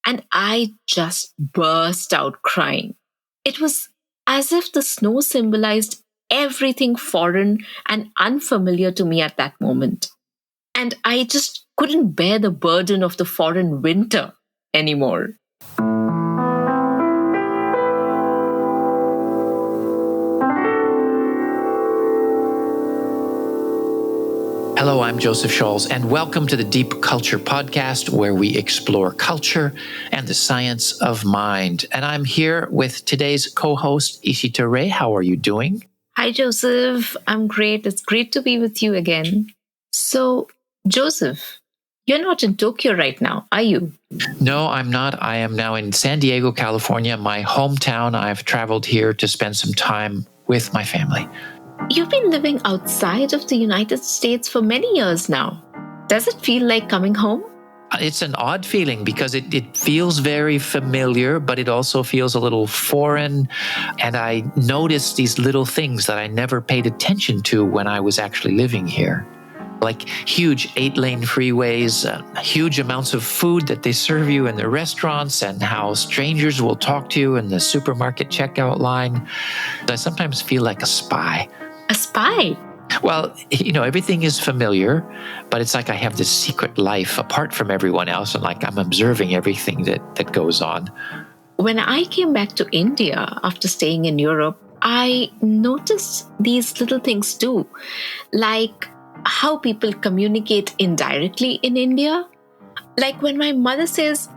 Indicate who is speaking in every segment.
Speaker 1: and I just burst out crying. It was as if the snow symbolized everything foreign and unfamiliar to me at that moment. And I just couldn't bear the burden of the foreign winter anymore.
Speaker 2: Hello, I'm Joseph Scholz, and welcome to the Deep Culture Podcast, where we explore culture and the science of mind. And I'm here with today's co-host, Ishita Ray. How are you doing?
Speaker 1: Hi, Joseph. I'm great. It's great to be with you again. So, Joseph, you're not in Tokyo right now, are you?
Speaker 2: No, I'm not. I am now in San Diego, California, my hometown. I've traveled here to spend some time with my family.
Speaker 1: You've been living outside of the United States for many years now. Does it feel like coming home?
Speaker 2: It's an odd feeling because it feels very familiar, but it also feels a little foreign. And I notice these little things that I never paid attention to when I was actually living here. Like huge 8-lane freeways, huge amounts of food that they serve you in the restaurants, and how strangers will talk to you in the supermarket checkout line. I sometimes feel like a spy.
Speaker 1: A spy?
Speaker 2: Well, everything is familiar, but it's like I have this secret life apart from everyone else, and like I'm observing everything that goes on.
Speaker 1: When I came back to India after staying in Europe, I noticed these little things too, like how people communicate indirectly in India. Like when my mother says,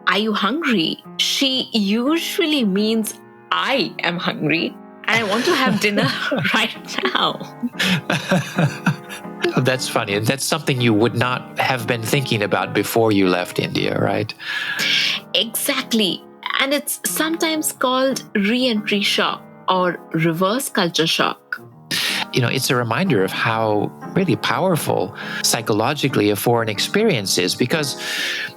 Speaker 1: "Are you hungry?" she usually means I am hungry. I want to have dinner right now.
Speaker 2: That's funny. And that's something you would not have been thinking about before you left India, right?
Speaker 1: Exactly. And it's sometimes called re-entry shock or reverse culture shock.
Speaker 2: It's a reminder of how really powerful psychologically a foreign experience is, because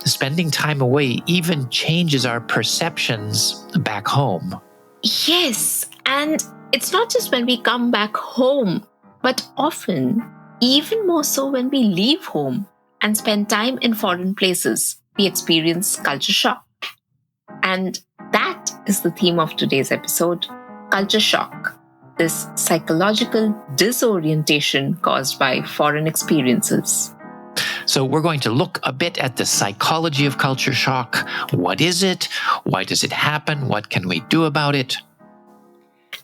Speaker 2: spending time away even changes our perceptions back home.
Speaker 1: Yes. And it's not just when we come back home, but often, even more so when we leave home and spend time in foreign places, we experience culture shock. And that is the theme of today's episode, culture shock, this psychological disorientation caused by foreign experiences.
Speaker 2: So we're going to look a bit at the psychology of culture shock. What is it? Why does it happen? What can we do about it?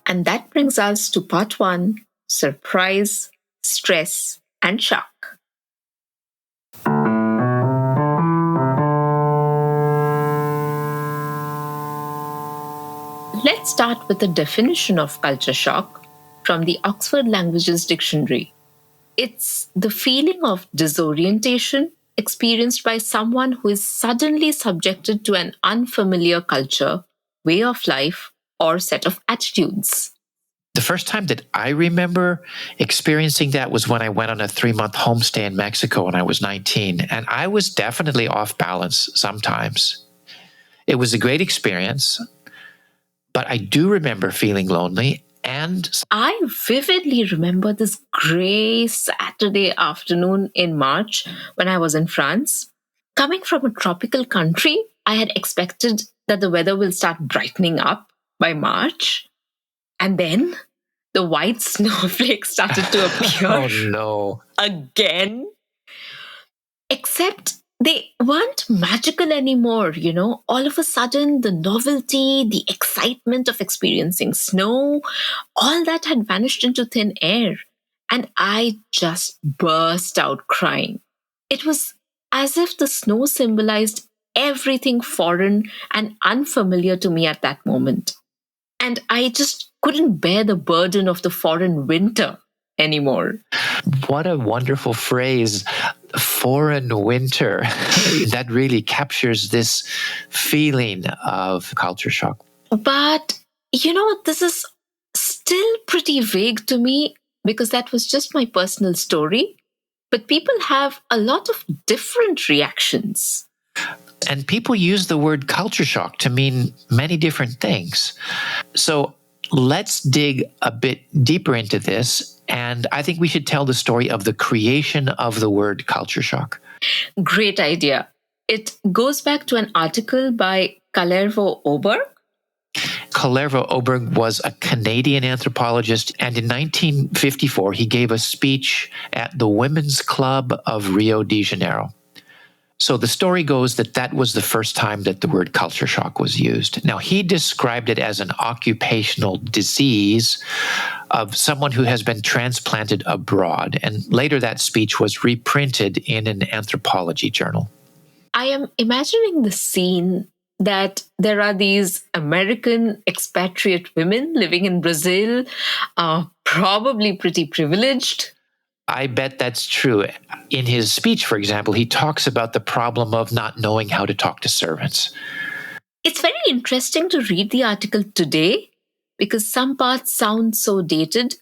Speaker 1: And that brings us to part 1, surprise, stress, and shock. Let's start with the definition of culture shock from the Oxford Languages Dictionary. It's the feeling of disorientation experienced by someone who is suddenly subjected to an unfamiliar culture, way of life, or set of attitudes.
Speaker 2: The first time that I remember experiencing that was when I went on a 3-month homestay in Mexico when I was 19, and I was definitely off balance sometimes. It was a great experience, but I do remember feeling lonely. And
Speaker 1: I vividly remember this gray Saturday afternoon in March when I was in France. Coming from a tropical country, I had expected that the weather will start brightening up by March. And then the white snowflakes started to appear.
Speaker 2: Oh no.
Speaker 1: Again. Except they weren't magical anymore, All of a sudden, the novelty, the excitement of experiencing snow, all that had vanished into thin air. And I just burst out crying. It was as if the snow symbolized everything foreign and unfamiliar to me at that moment. And I just couldn't bear the burden of the foreign winter anymore.
Speaker 2: What a wonderful phrase, foreign winter. That really captures this feeling of culture shock.
Speaker 1: But, this is still pretty vague to me because that was just my personal story. But people have a lot of different reactions.
Speaker 2: And people use the word culture shock to mean many different things. So let's dig a bit deeper into this. And I think we should tell the story of the creation of the word culture shock.
Speaker 1: Great idea. It goes back to an article by Kalervo Oberg.
Speaker 2: Kalervo Oberg was a Canadian anthropologist, and in 1954 he gave a speech at the Women's Club of Rio de Janeiro. So the story goes that that was the first time that the word culture shock was used. Now, he described it as an occupational disease of someone who has been transplanted abroad. And later that speech was reprinted in an anthropology journal.
Speaker 1: I am imagining the scene that there are these American expatriate women living in Brazil, probably pretty privileged.
Speaker 2: I bet that's true. In his speech, for example, he talks about the problem of not knowing how to talk to servants.
Speaker 1: It's very interesting to read the article today because some parts sound so dated,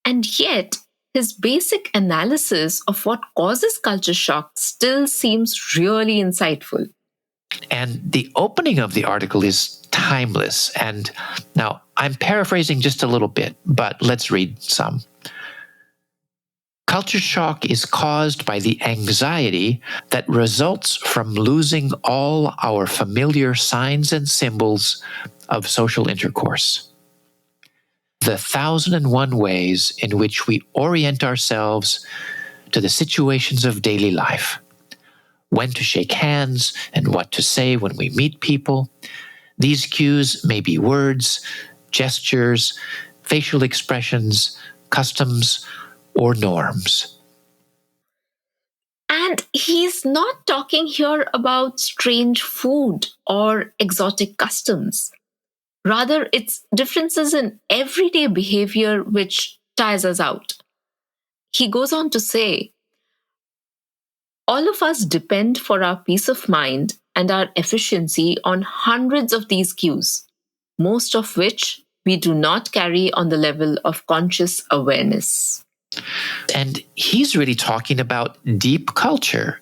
Speaker 1: and yet his basic analysis of what causes culture shock still seems really insightful.
Speaker 2: And the opening of the article is timeless. And now I'm paraphrasing just a little bit, but let's read some. Culture shock is caused by the anxiety that results from losing all our familiar signs and symbols of social intercourse. The 1,001 ways in which we orient ourselves to the situations of daily life. When to shake hands and what to say when we meet people. These cues may be words, gestures, facial expressions, customs, or norms.
Speaker 1: And he's not talking here about strange food or exotic customs. Rather, it's differences in everyday behavior which tires us out. He goes on to say, all of us depend for our peace of mind and our efficiency on hundreds of these cues, most of which we do not carry on the level of conscious awareness.
Speaker 2: And he's really talking about deep culture.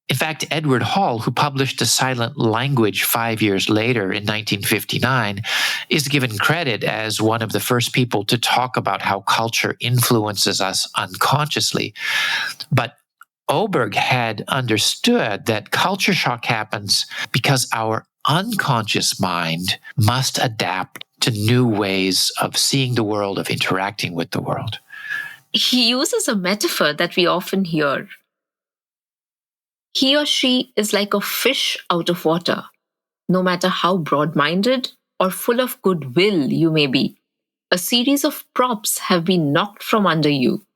Speaker 2: In fact, Edward Hall, who published The Silent Language 5 years later in 1959, is given credit as one of the first people to talk about how culture influences us unconsciously. But Oberg had understood that culture shock happens because our unconscious mind must adapt to new ways of seeing the world, of interacting with the world.
Speaker 1: He uses a metaphor that we often hear. He or she is like a fish out of water, no matter how broad-minded or full of goodwill you may be. A series of props have been knocked from under you.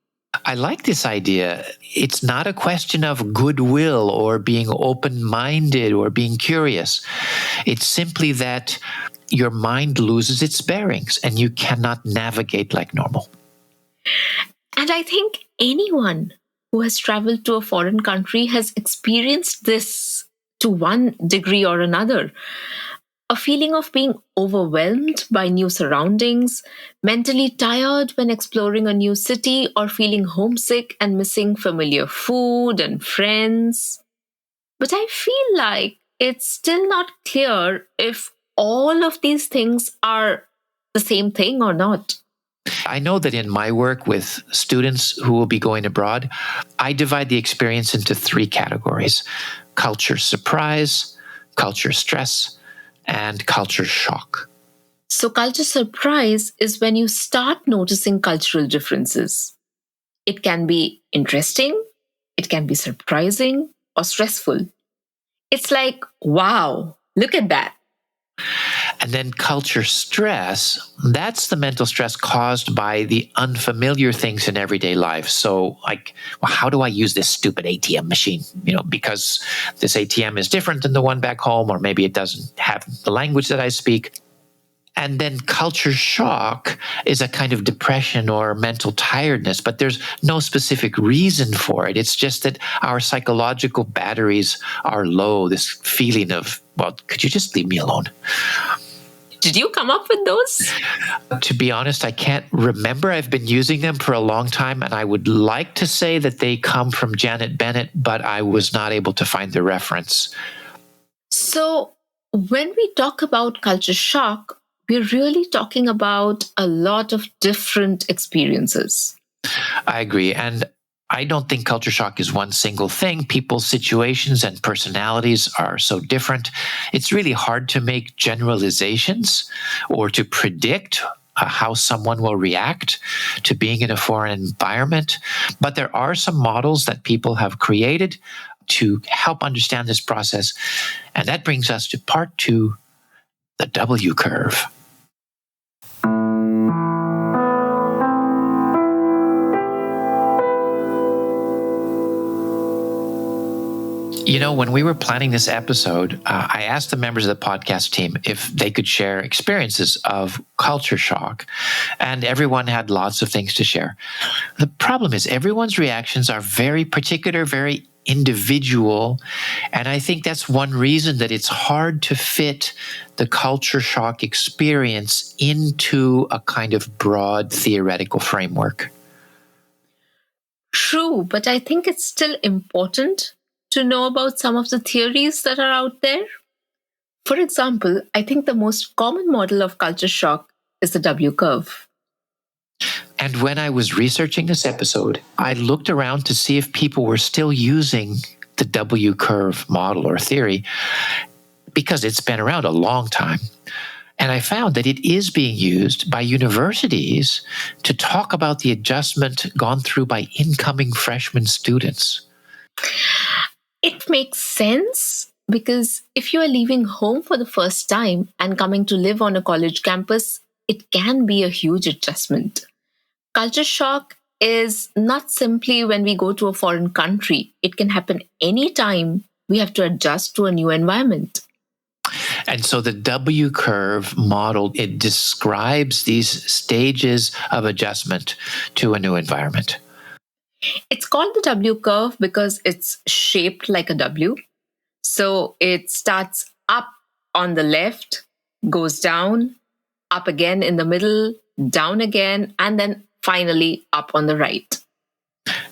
Speaker 2: I like this idea. It's not a question of goodwill or being open-minded or being curious. It's simply that your mind loses its bearings and you cannot navigate like normal.
Speaker 1: And I think anyone who has traveled to a foreign country has experienced this to one degree or another. A feeling of being overwhelmed by new surroundings, mentally tired when exploring a new city, or feeling homesick and missing familiar food and friends. But I feel like it's still not clear if all of these things are the same thing or not.
Speaker 2: I know that in my work with students who will be going abroad, I divide the experience into 3 categories: culture surprise, culture stress, and culture shock.
Speaker 1: So, culture surprise is when you start noticing cultural differences. It can be interesting, it can be surprising, or stressful. It's like, wow, look at that.
Speaker 2: And then culture stress, that's the mental stress caused by the unfamiliar things in everyday life. So like, well, how do I use this stupid ATM machine? Because this ATM is different than the one back home, or maybe it doesn't have the language that I speak. And then culture shock is a kind of depression or mental tiredness, but there's no specific reason for it. It's just that our psychological batteries are low, this feeling of, well, could you just leave me alone?
Speaker 1: Did you come up with those?
Speaker 2: To be honest, I can't remember. I've been using them for a long time, and I would like to say that they come from Janet Bennett, but I was not able to find the reference.
Speaker 1: So, when we talk about culture shock, we're really talking about a lot of different experiences.
Speaker 2: I agree. And I don't think culture shock is one single thing. People's situations and personalities are so different. It's really hard to make generalizations or to predict how someone will react to being in a foreign environment. But there are some models that people have created to help understand this process. And that brings us to part 2, the W curve. You know, when we were planning this episode, I asked the members of the podcast team if they could share experiences of culture shock, and everyone had lots of things to share. The problem is everyone's reactions are very particular, very individual, and I think that's one reason that it's hard to fit the culture shock experience into a kind of broad theoretical framework.
Speaker 1: True, but I think it's still important to know about some of the theories that are out there. For example, I think the most common model of culture shock is the W curve.
Speaker 2: And when I was researching this episode, I looked around to see if people were still using the W curve model or theory, because it's been around a long time. And I found that it is being used by universities to talk about the adjustment gone through by incoming freshman students.
Speaker 1: It makes sense because if you are leaving home for the first time and coming to live on a college campus, it can be a huge adjustment. Culture shock is not simply when we go to a foreign country. It can happen anytime we have to adjust to a new environment.
Speaker 2: And so the W curve model, it describes these stages of adjustment to a new environment.
Speaker 1: It's called the W curve because it's shaped like a W. So it starts up on the left, goes down, up again in the middle, down again, and then finally up on the right.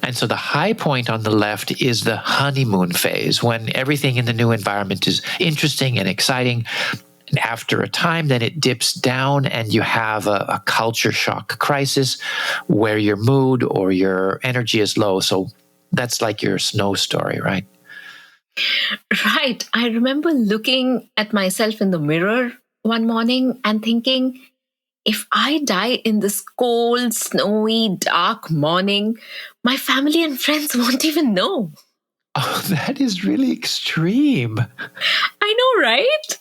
Speaker 2: And so the high point on the left is the honeymoon phase, when everything in the new environment is interesting and exciting. And after a time, then it dips down and you have a culture shock crisis where your mood or your energy is low. So that's like your snow story, right?
Speaker 1: Right. I remember looking at myself in the mirror one morning and thinking, if I die in this cold, snowy, dark morning, my family and friends won't even know.
Speaker 2: Oh, that is really extreme.
Speaker 1: I know, right?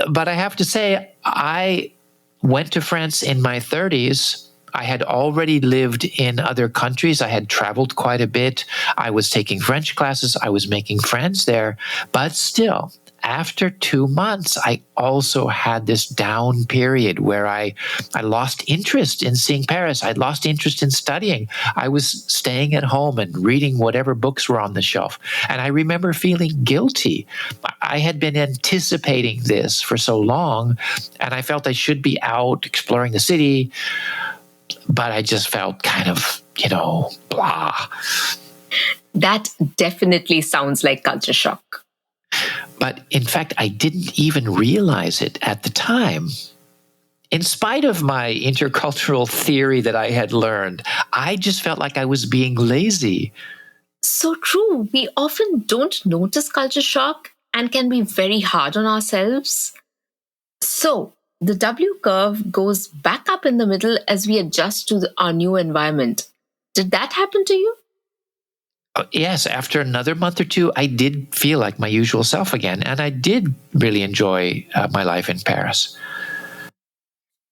Speaker 2: But I have to say, I went to France in my 30s. I had already lived in other countries. I had traveled quite a bit. I was taking French classes. I was making friends there. But still, after 2 months, I also had this down period where I lost interest in seeing Paris. I lost interest in studying. I was staying at home and reading whatever books were on the shelf. And I remember feeling guilty. I had been anticipating this for so long, and I felt I should be out exploring the city, but I just felt kind of, blah.
Speaker 1: That definitely sounds like culture shock.
Speaker 2: But in fact, I didn't even realize it at the time. In spite of my intercultural theory that I had learned, I just felt like I was being lazy.
Speaker 1: So true. We often don't notice culture shock and can be very hard on ourselves. So the W curve goes back up in the middle as we adjust to our new environment. Did that happen to you?
Speaker 2: Yes, after another month or two, I did feel like my usual self again, and I did really enjoy my life in Paris.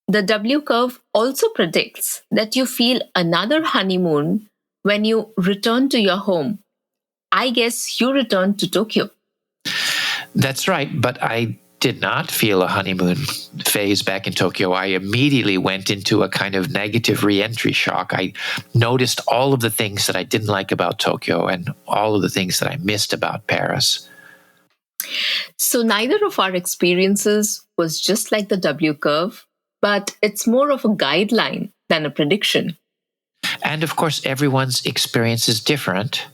Speaker 1: The W curve also predicts that you feel another honeymoon when you return to your home. I guess you returned to Tokyo.
Speaker 2: That's right, but I did not feel a honeymoon phase back in Tokyo. I immediately went into a kind of negative re-entry shock. I noticed all of the things that I didn't like about Tokyo and all of the things that I missed about Paris.
Speaker 1: So neither of our experiences was just like the W curve, but it's more of a guideline than a prediction.
Speaker 2: And of course, everyone's experience is different,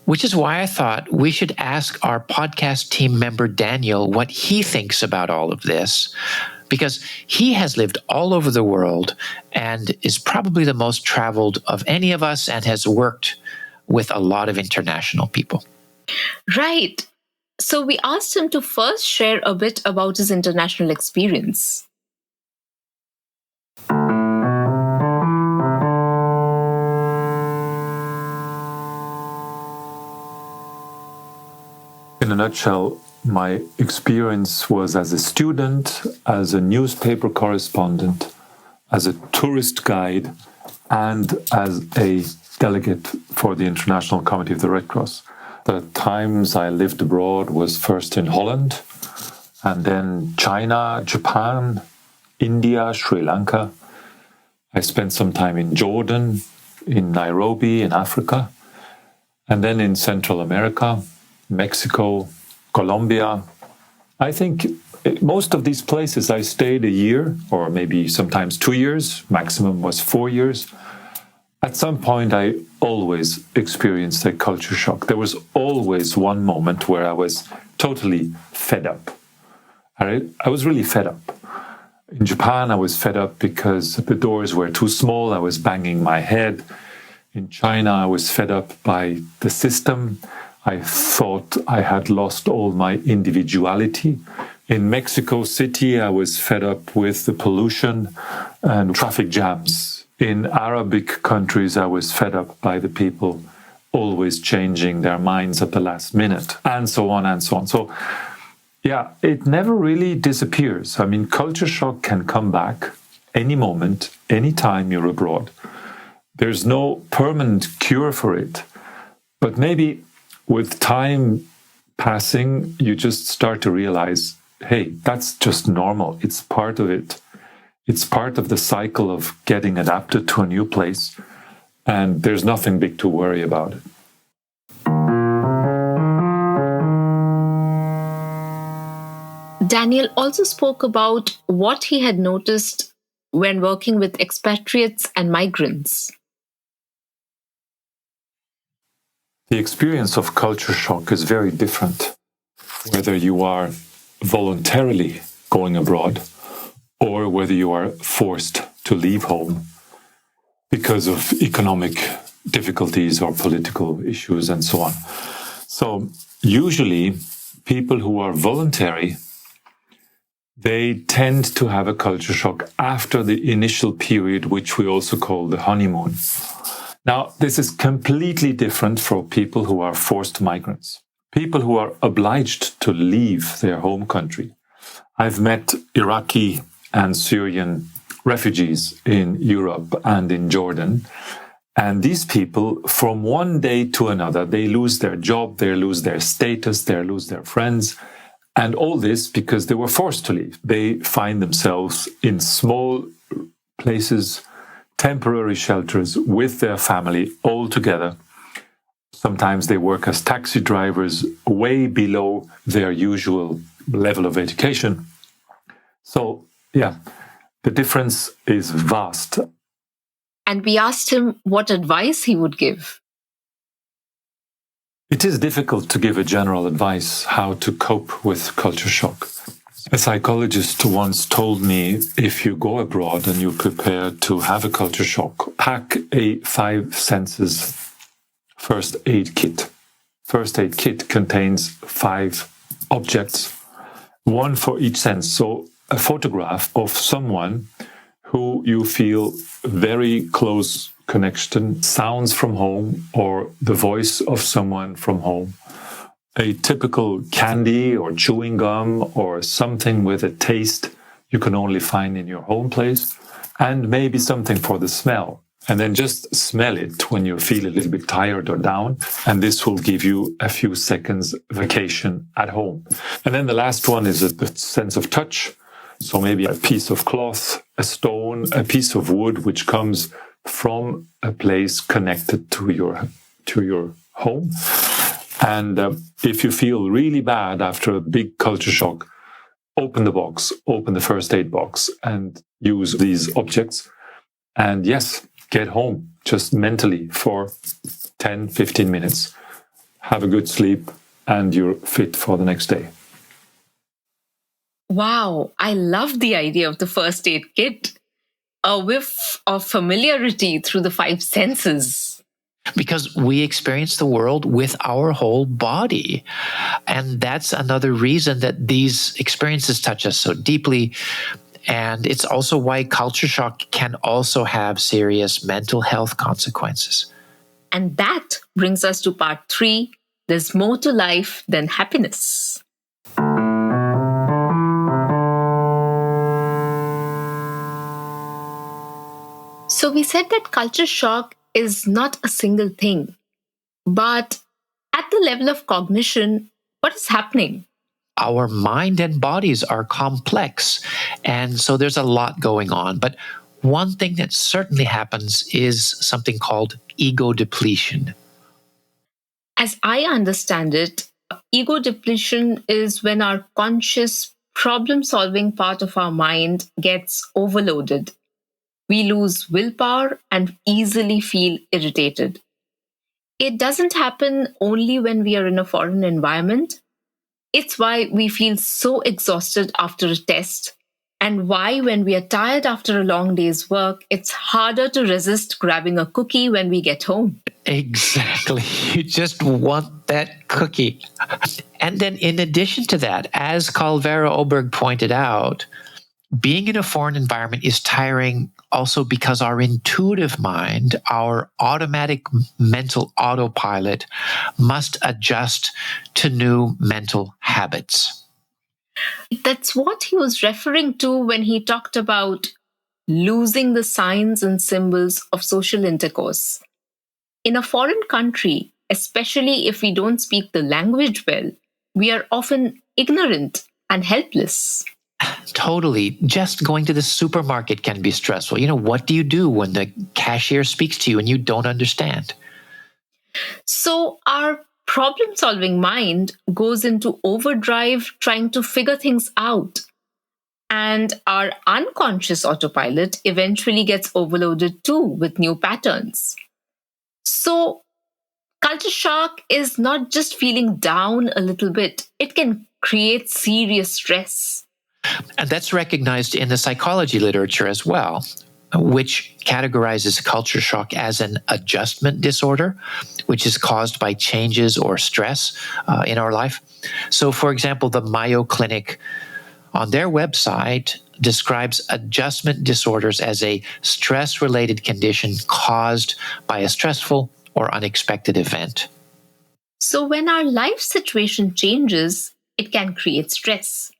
Speaker 2: which is why I thought we should ask our podcast team member, Daniel, what he thinks about all of this. because he has lived all over the world and is probably the most traveled of any of us and has worked with a lot of international people.
Speaker 1: Right. So we asked him to first share a bit about his international experience.
Speaker 3: In a nutshell, my experience was as a student, as a newspaper correspondent, as a tourist guide, and as a delegate for the International Committee of the Red Cross. The times I lived abroad was first in Holland, and then China, Japan, India, Sri Lanka. I spent some time in Jordan, in Nairobi, in Africa, and then in Central America, Mexico, Colombia. I think most of these places I stayed a year, or maybe sometimes 2 years, maximum was 4 years. At some point, I always experienced a culture shock. There was always one moment where I was totally fed up. I was really fed up. In Japan, I was fed up because the doors were too small. I was banging my head. In China, I was fed up by the system. I thought I had lost all my individuality. In Mexico City, I was fed up with the pollution and traffic jams. In Arabic countries, I was fed up by the people always changing their minds at the last minute, and so on and so on. So, yeah, it never really disappears. I mean, culture shock can come back any moment, any time you're abroad. There's no permanent cure for it. But maybe with time passing, you just start to realize, hey, that's just normal. It's part of it. It's part of the cycle of getting adapted to a new place. And there's nothing big to worry about it.
Speaker 1: Daniel also spoke about what he had noticed when working with expatriates and migrants.
Speaker 3: The experience of culture shock is very different, whether you are voluntarily going abroad or whether you are forced to leave home because of economic difficulties or political issues and so on. So usually people who are voluntary, they tend to have a culture shock after the initial period, which we also call the honeymoon. Now, this is completely different for people who are forced migrants, people who are obliged to leave their home country. I've met Iraqi and Syrian refugees in Europe and in Jordan. And these people, from one day to another, they lose their job, they lose their status, they lose their friends. And all this because they were forced to leave. They find themselves in small places, temporary shelters with their family all together. Sometimes they work as taxi drivers way below their usual level of education. So, yeah, the difference is vast.
Speaker 1: And we asked him what advice he would give.
Speaker 3: It is difficult to give a general advice how to cope with culture shock. A psychologist once told me, if you go abroad and you prepare to have a culture shock, pack a 5 senses first aid kit. First aid kit contains 5 objects, one for each sense. So a photograph of someone who you feel very close connection, sounds from home, or the voice of someone from home. A typical candy or chewing gum or something with a taste you can only find in your home place, and maybe something for the smell. And then just smell it when you feel a little bit tired or down, and this will give you a few seconds vacation at home. And then the last one is the sense of touch. So maybe a piece of cloth, a stone, a piece of wood, which comes from a place connected to your home. And if you feel really bad after a big culture shock, open the box, open the first aid box, and use these objects. And yes, get home just mentally for 10, 15 minutes. Have a good sleep, and you're fit for the next day.
Speaker 1: Wow, I love the idea of the first aid kit. A whiff of familiarity through the five senses.
Speaker 2: Because we experience the world with our whole body. And that's another reason that these experiences touch us so deeply. And it's also why culture shock can also have serious mental health consequences.
Speaker 1: And that brings us to part three. There's more to life than happiness. So we said that culture shock is not a single thing, but at the level of cognition, what is happening?
Speaker 2: Our mind and bodies are complex, and so there's a lot going on. But one thing that certainly happens is something called ego depletion.
Speaker 1: As I understand it, ego depletion is when our conscious problem solving part of our mind gets overloaded. We lose willpower and easily feel irritated. It doesn't happen only when we are in a foreign environment. It's why we feel so exhausted after a test, and why, when we are tired after a long day's work, it's harder to resist grabbing a cookie when we get home.
Speaker 2: Exactly. You just want that cookie. And then, in addition to that, as Calvera Oberg pointed out, being in a foreign environment is tiring also because our intuitive mind, our automatic mental autopilot, must adjust to new mental habits.
Speaker 1: That's what he was referring to when he talked about losing the signs and symbols of social intercourse. In a foreign country, especially if we don't speak the language well, we are often ignorant and helpless.
Speaker 2: Totally. Just going to the supermarket can be stressful. What do you do when the cashier speaks to you and you don't understand?
Speaker 1: So our problem solving mind goes into overdrive trying to figure things out. And our unconscious autopilot eventually gets overloaded too with new patterns. So culture shock is not just feeling down a little bit, it can create serious stress.
Speaker 2: And that's recognized in the psychology literature as well, which categorizes culture shock as an adjustment disorder, which is caused by changes or stress in our life. So, for example, the Mayo Clinic on their website describes adjustment disorders as a stress-related condition caused by a stressful or unexpected event.
Speaker 1: So when our life situation changes, it can create stress,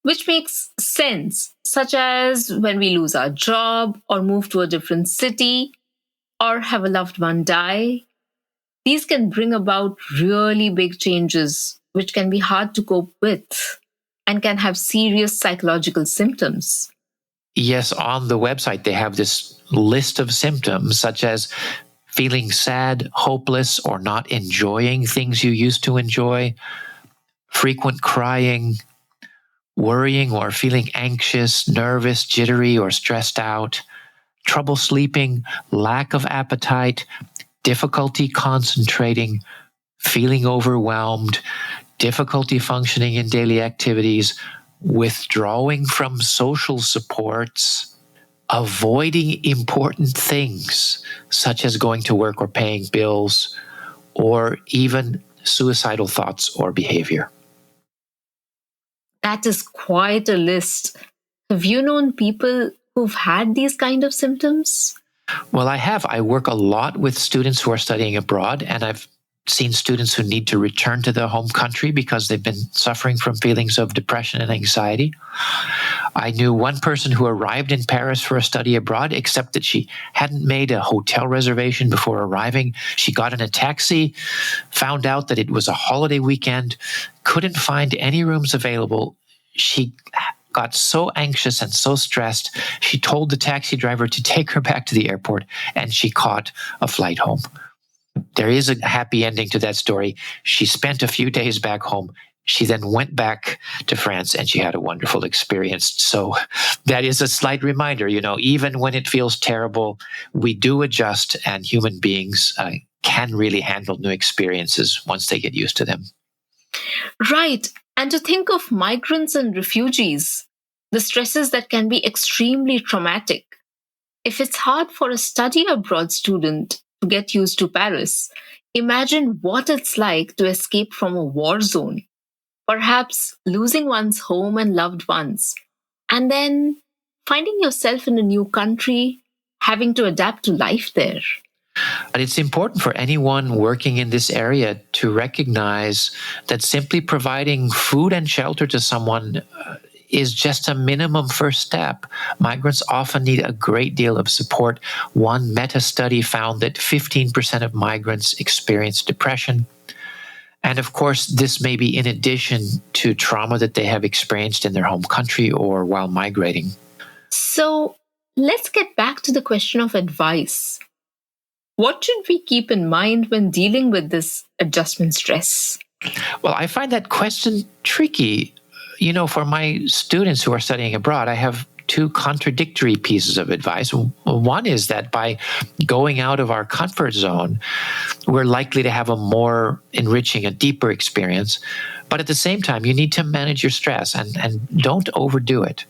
Speaker 1: which makes sense, such as when we lose our job or move to a different city or have a loved one die. These can bring about really big changes, which can be hard to cope with and can have serious psychological symptoms.
Speaker 2: Yes, on the website, they have this list of symptoms such as feeling sad, hopeless, or not enjoying things you used to enjoy, frequent crying, worrying or feeling anxious, nervous, jittery, or stressed out, trouble sleeping, lack of appetite, difficulty concentrating, feeling overwhelmed, difficulty functioning in daily activities, withdrawing from social supports, avoiding important things such as going to work or paying bills, or even suicidal thoughts or behavior.
Speaker 1: That is quite a list. Have you known people who've had these kind of symptoms?
Speaker 2: Well, I have. I work a lot with students who are studying abroad, and I've seen students who need to return to their home country because they've been suffering from feelings of depression and anxiety. I knew one person who arrived in Paris for a study abroad, except that she hadn't made a hotel reservation before arriving. She got in a taxi, found out that it was a holiday weekend, couldn't find any rooms available. She got so anxious and so stressed, she told the taxi driver to take her back to the airport, and she caught a flight home. There is a happy ending to that story. She spent a few days back home. She then went back to France and she had a wonderful experience. So that is a slight reminder, even when it feels terrible, we do adjust, and human beings can really handle new experiences once they get used to them.
Speaker 1: Right. And to think of migrants and refugees, the stresses that can be extremely traumatic. If it's hard for a study abroad student to get used to Paris, imagine what it's like to escape from a war zone, perhaps losing one's home and loved ones, and then finding yourself in a new country, having to adapt to life there.
Speaker 2: And it's important for anyone working in this area to recognize that simply providing food and shelter to someone is just a minimum first step. Migrants often need a great deal of support. One meta study found that 15% of migrants experience depression. And of course, this may be in addition to trauma that they have experienced in their home country or while migrating.
Speaker 1: So let's get back to the question of advice. What should we keep in mind when dealing with this adjustment stress?
Speaker 2: Well, I find that question tricky. You know, for my students who are studying abroad, I have two contradictory pieces of advice. One is that by going out of our comfort zone, we're likely to have a more enriching, a deeper experience. But at the same time, you need to manage your stress and don't overdo it.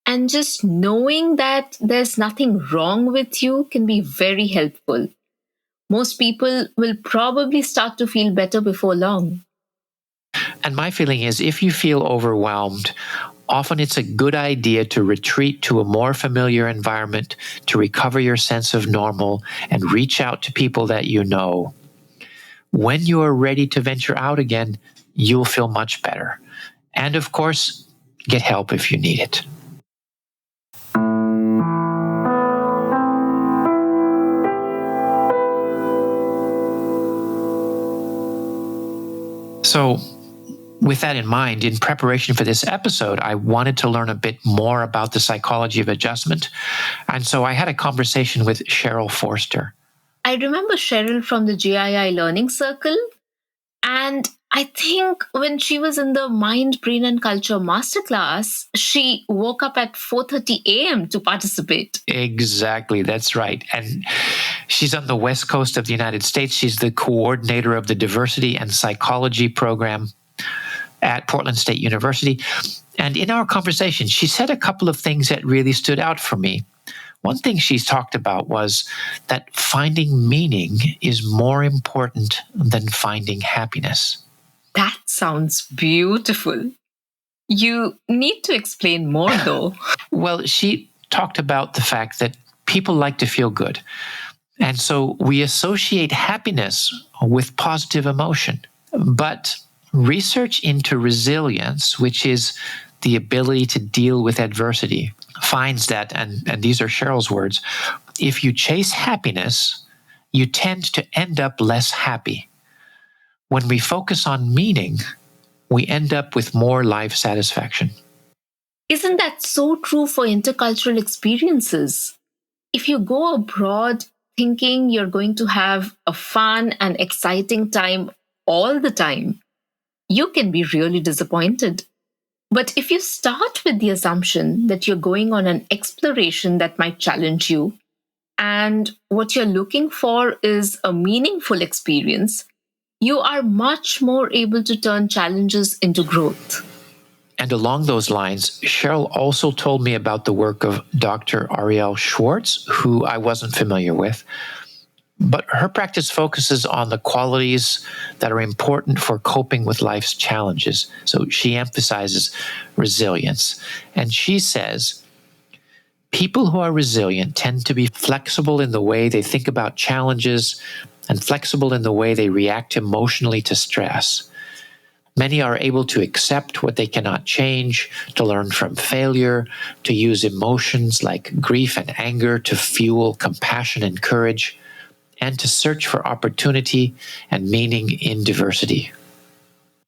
Speaker 1: And just knowing that there's nothing wrong with you can be very helpful. Most people will probably start to feel better before long.
Speaker 2: And my feeling is if you feel overwhelmed, often it's a good idea to retreat to a more familiar environment, to recover your sense of normal, and reach out to people that you know. When you are ready to venture out again, you'll feel much better. And of course, get help if you need it. So, with that in mind, in preparation for this episode, I wanted to learn a bit more about the psychology of adjustment. And so I had a conversation with Cheryl Forester.
Speaker 1: I remember Cheryl from the GII Learning Circle, and I think when she was in the Mind, Brain and Culture Masterclass, she woke up at 4:30 a.m. to participate.
Speaker 2: Exactly, that's right. And she's on the West Coast of the United States. She's the coordinator of the Diversity and Psychology program at Portland State University. And in our conversation, she said a couple of things that really stood out for me. One thing she's talked about was that finding meaning is more important than finding happiness.
Speaker 1: That sounds beautiful. You need to explain more, though.
Speaker 2: Well, she talked about the fact that people like to feel good. And so we associate happiness with positive emotion. But research into resilience, which is the ability to deal with adversity, finds that, and these are Cheryl's words, if you chase happiness, you tend to end up less happy. When we focus on meaning, we end up with more life satisfaction.
Speaker 1: Isn't that so true for intercultural experiences? If you go abroad thinking you're going to have a fun and exciting time all the time, you can be really disappointed. But if you start with the assumption that you're going on an exploration that might challenge you, and what you're looking for is a meaningful experience, you are much more able to turn challenges into growth.
Speaker 2: And along those lines, Cheryl also told me about the work of Dr. Ariel Schwartz, who I wasn't familiar with. But her practice focuses on the qualities that are important for coping with life's challenges. So she emphasizes resilience. And she says, people who are resilient tend to be flexible in the way they think about challenges and flexible in the way they react emotionally to stress. Many are able to accept what they cannot change, to learn from failure, to use emotions like grief and anger to fuel compassion and courage, and to search for opportunity and meaning in diversity.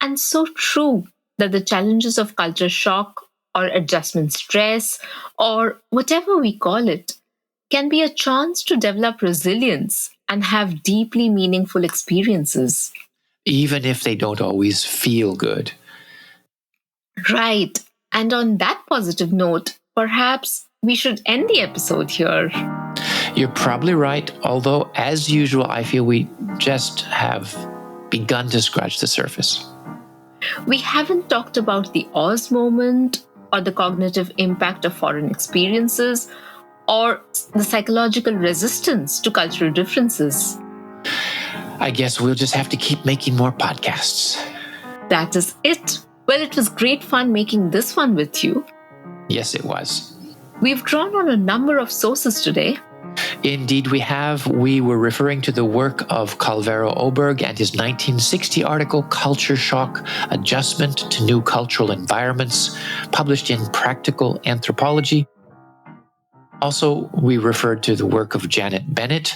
Speaker 1: And so true that the challenges of culture shock or adjustment stress, or whatever we call it, can be a chance to develop resilience and have deeply meaningful experiences.
Speaker 2: Even if they don't always feel good.
Speaker 1: Right. And on that positive note, perhaps we should end the episode here.
Speaker 2: You're probably right, although, as usual, I feel we just have begun to scratch the surface.
Speaker 1: We haven't talked about the Oz moment or the cognitive impact of foreign experiences or the psychological resistance to cultural differences.
Speaker 2: I guess we'll just have to keep making more podcasts.
Speaker 1: That is it. Well, it was great fun making this one with you.
Speaker 2: Yes, it was.
Speaker 1: We've drawn on a number of sources today.
Speaker 2: Indeed, we have. We were referring to the work of Calvero Oberg and his 1960 article, Culture Shock, Adjustment to New Cultural Environments, published in Practical Anthropology. Also, we referred to the work of Janet Bennett.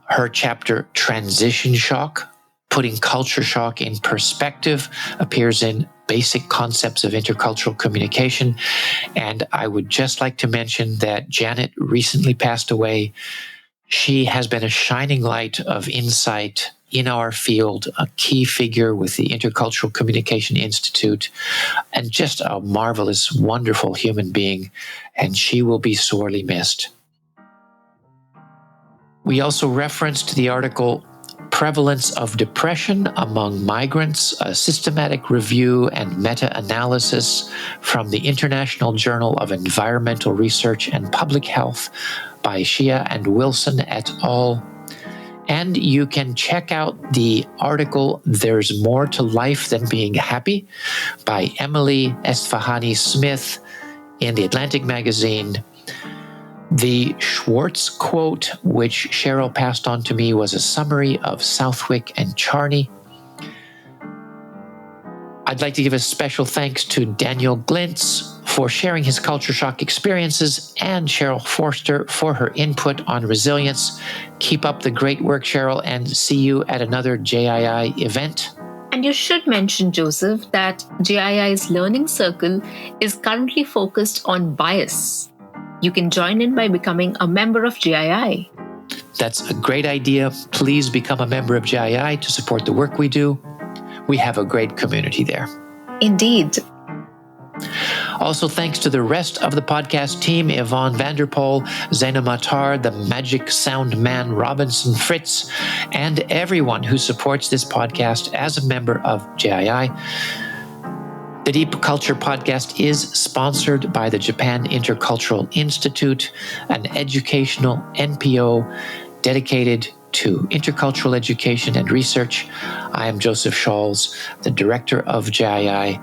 Speaker 2: Her chapter, Transition Shock, Putting Culture Shock in Perspective, appears in Basic Concepts of Intercultural Communication. And I would just like to mention that Janet recently passed away. She has been a shining light of insight in our field, a key figure with the Intercultural Communication Institute, and just a marvelous, wonderful human being. And she will be sorely missed. We also referenced the article Prevalence of Depression Among Migrants, a systematic review and meta-analysis from the International Journal of Environmental Research and Public Health by Shia and Wilson et al. And you can check out the article There's More to Life Than Being Happy by Emily Esfahani Smith in the Atlantic magazine. The Schwartz quote, which Cheryl passed on to me, was a summary of Southwick and Charney. I'd like to give a special thanks to Daniel Glintz for sharing his culture shock experiences and Cheryl Forester for her input on resilience. Keep up the great work, Cheryl, and see you at another JII event.
Speaker 1: And you should mention, Joseph, that JII's Learning Circle is currently focused on bias. You can join in by becoming a member of JII.
Speaker 2: That's a great idea. Please become a member of JII to support the work we do. We have a great community there.
Speaker 1: Indeed.
Speaker 2: Also, thanks to the rest of the podcast team, Yvonne Vanderpool, Zaina Matar, the Magic Sound Man Robinson Fritz, and everyone who supports this podcast as a member of JII. The Deep Culture Podcast is sponsored by the Japan Intercultural Institute, an educational NPO dedicated to intercultural education and research. I am Joseph Scholz, the director of JII.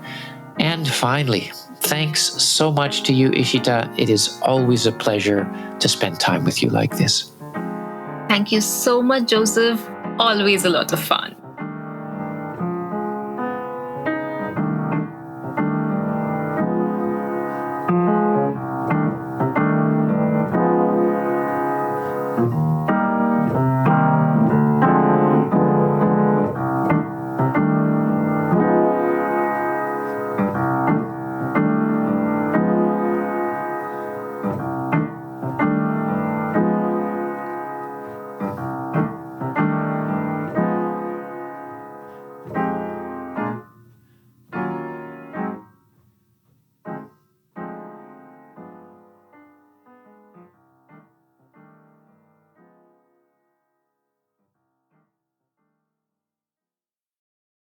Speaker 2: And finally, thanks so much to you, Ishita. It is always a pleasure to spend time with you like this.
Speaker 1: Thank you so much, Joseph. Always a lot of fun.